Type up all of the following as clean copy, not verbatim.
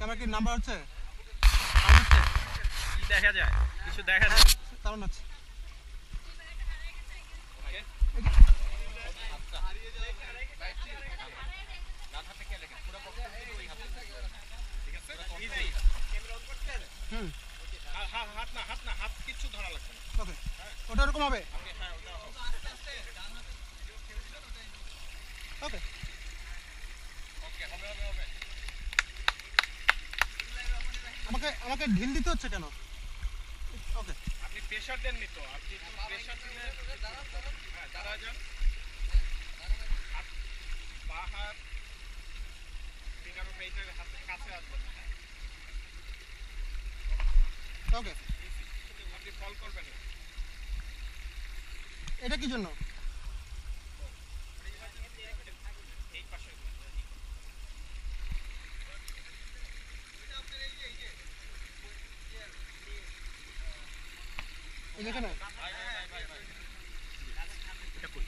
Camera কি number হচ্ছে? কি দেখা যায়? কিছু দেখা যায়? সাউন্ড হচ্ছে। হুম, হাত কিছু ধরা লাগবে না। ওকে, ওটা এরকম হবে। ওকে, আমাকে আমাকে ঢিল দিতে হচ্ছে কেন? ওকে, আপনি প্রেসার দেননি তো, আপনি প্রেসার দিলে দাঁড়া যান। বা হাত ফিঙ্গার মেইনের হাতের কাছে আসবেন। ওকে। আপনি ফল করবেন না। এটা কি জন্য? এই পাশে এখানে এটা কই?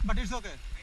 but it's okay.